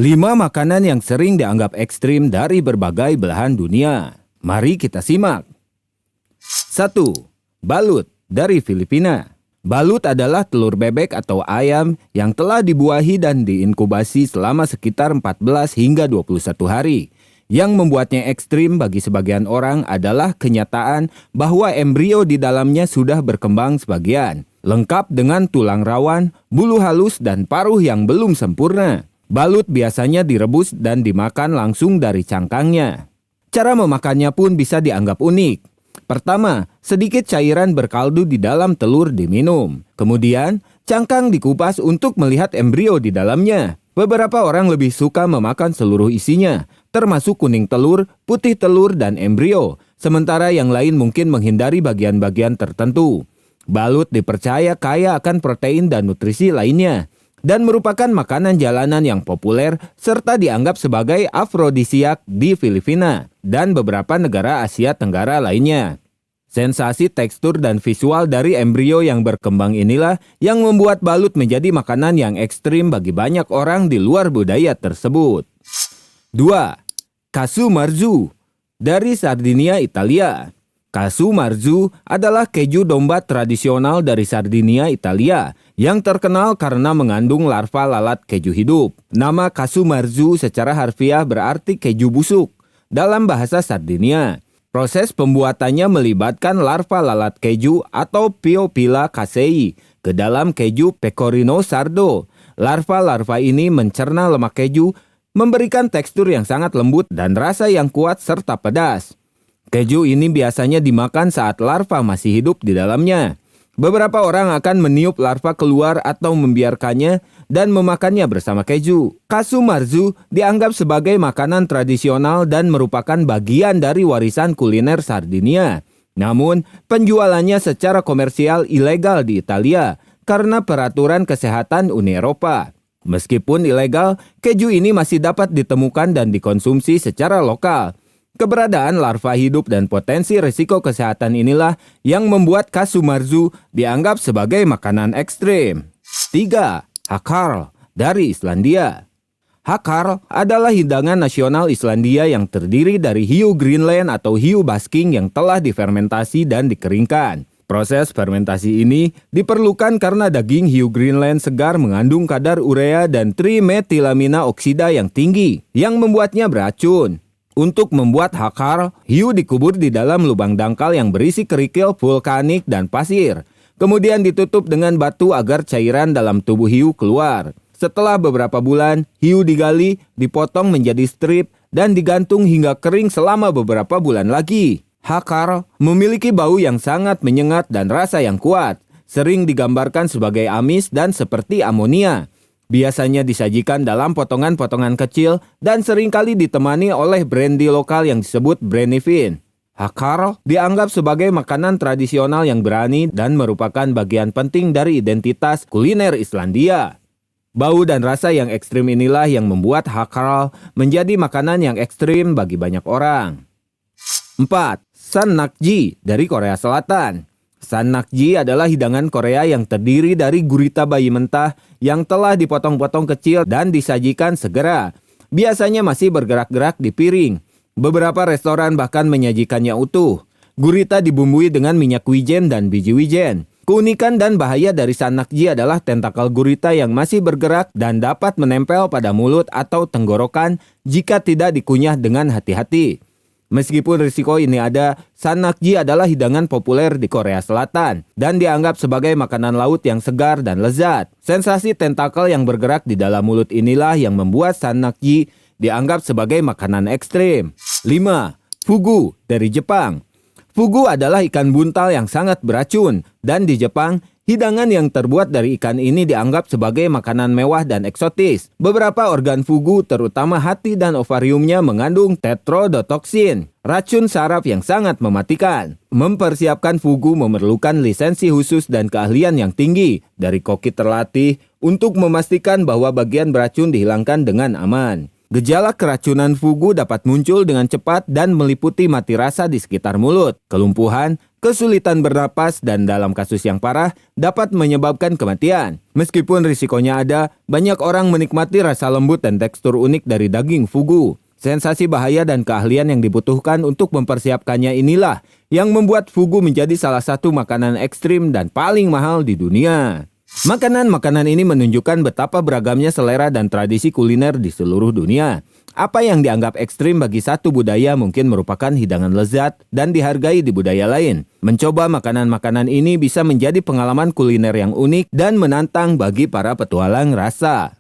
5 makanan yang sering dianggap ekstrim dari berbagai belahan dunia. Mari kita simak. 1. Balut dari Filipina. Balut adalah telur bebek atau ayam yang telah dibuahi dan diinkubasi selama sekitar 14 hingga 21 hari. Yang membuatnya ekstrim bagi sebagian orang adalah kenyataan bahwa embrio di dalamnya sudah berkembang sebagian, lengkap dengan tulang rawan, bulu halus, dan paruh yang belum sempurna. Balut biasanya direbus dan dimakan langsung dari cangkangnya. Cara memakannya pun bisa dianggap unik. Pertama, sedikit cairan berkaldu di dalam telur diminum. Kemudian, cangkang dikupas untuk melihat embrio di dalamnya. Beberapa orang lebih suka memakan seluruh isinya, termasuk kuning telur, putih telur, dan embrio. Sementara yang lain mungkin menghindari bagian-bagian tertentu. Balut dipercaya kaya akan protein dan nutrisi lainnya, dan merupakan makanan jalanan yang populer serta dianggap sebagai afrodisiak di Filipina dan beberapa negara Asia Tenggara lainnya. Sensasi tekstur dan visual dari embrio yang berkembang inilah yang membuat balut menjadi makanan yang ekstrim bagi banyak orang di luar budaya tersebut. 2. Casu marzu dari Sardinia, Italia. Casu marzu adalah keju domba tradisional dari Sardinia, Italia, yang terkenal karena mengandung larva lalat keju hidup. Nama casu marzu secara harfiah berarti keju busuk dalam bahasa Sardinia. Proses pembuatannya melibatkan larva lalat keju atau Piophila casei ke dalam keju pecorino sardo. Larva-larva ini mencerna lemak keju, memberikan tekstur yang sangat lembut dan rasa yang kuat serta pedas. Keju ini biasanya dimakan saat larva masih hidup di dalamnya. Beberapa orang akan meniup larva keluar atau membiarkannya dan memakannya bersama keju. Casu marzu dianggap sebagai makanan tradisional dan merupakan bagian dari warisan kuliner Sardinia. Namun, penjualannya secara komersial ilegal di Italia karena peraturan kesehatan Uni Eropa. Meskipun ilegal, keju ini masih dapat ditemukan dan dikonsumsi secara lokal. Keberadaan larva hidup dan potensi risiko kesehatan inilah yang membuat casu marzu dianggap sebagai makanan ekstrim. 3. Hakkarl dari Islandia. Hakkarl adalah hidangan nasional Islandia yang terdiri dari hiu Greenland atau hiu basking yang telah difermentasi dan dikeringkan. Proses fermentasi ini diperlukan karena daging hiu Greenland segar mengandung kadar urea dan trimetilamina oksida yang tinggi, yang membuatnya beracun. Untuk membuat hakkarl, hiu dikubur di dalam lubang dangkal yang berisi kerikil vulkanik dan pasir. Kemudian ditutup dengan batu agar cairan dalam tubuh hiu keluar. Setelah beberapa bulan, hiu digali, dipotong menjadi strip, dan digantung hingga kering selama beberapa bulan lagi. Hakkarl memiliki bau yang sangat menyengat dan rasa yang kuat. Sering digambarkan sebagai amis dan seperti amonia. Biasanya disajikan dalam potongan-potongan kecil dan seringkali ditemani oleh brandy lokal yang disebut brandivin. Hakkarl dianggap sebagai makanan tradisional yang berani dan merupakan bagian penting dari identitas kuliner Islandia. Bau dan rasa yang ekstrim inilah yang membuat hakkarl menjadi makanan yang ekstrim bagi banyak orang. 4. Sannakji dari Korea Selatan. Sannakji adalah hidangan Korea yang terdiri dari gurita bayi mentah yang telah dipotong-potong kecil dan disajikan segera. Biasanya masih bergerak-gerak di piring. Beberapa restoran bahkan menyajikannya utuh. Gurita dibumbui dengan minyak wijen dan biji wijen. Keunikan dan bahaya dari sannakji adalah tentakel gurita yang masih bergerak dan dapat menempel pada mulut atau tenggorokan jika tidak dikunyah dengan hati-hati. Meskipun risiko ini ada, sannakji adalah hidangan populer di Korea Selatan dan dianggap sebagai makanan laut yang segar dan lezat. Sensasi tentakel yang bergerak di dalam mulut inilah yang membuat sannakji dianggap sebagai makanan ekstrim. 5. Fugu dari Jepang. Fugu adalah ikan buntal yang sangat beracun dan di Jepang, hidangan yang terbuat dari ikan ini dianggap sebagai makanan mewah dan eksotis. Beberapa organ fugu, terutama hati dan ovariumnya, mengandung tetrodotoksin, racun saraf yang sangat mematikan. Mempersiapkan fugu memerlukan lisensi khusus dan keahlian yang tinggi dari koki terlatih untuk memastikan bahwa bagian beracun dihilangkan dengan aman. Gejala keracunan fugu dapat muncul dengan cepat dan meliputi mati rasa di sekitar mulut, kelumpuhan, Kesulitan bernapas dan dalam kasus yang parah dapat menyebabkan kematian. Meskipun risikonya ada, banyak orang menikmati rasa lembut dan tekstur unik dari daging fugu. Sensasi bahaya dan keahlian yang dibutuhkan untuk mempersiapkannya inilah yang membuat fugu menjadi salah satu makanan ekstrim dan paling mahal di dunia. Makanan-makanan ini menunjukkan betapa beragamnya selera dan tradisi kuliner di seluruh dunia. Apa yang dianggap ekstrim bagi satu budaya mungkin merupakan hidangan lezat dan dihargai di budaya lain. Mencoba makanan-makanan ini bisa menjadi pengalaman kuliner yang unik dan menantang bagi para petualang rasa.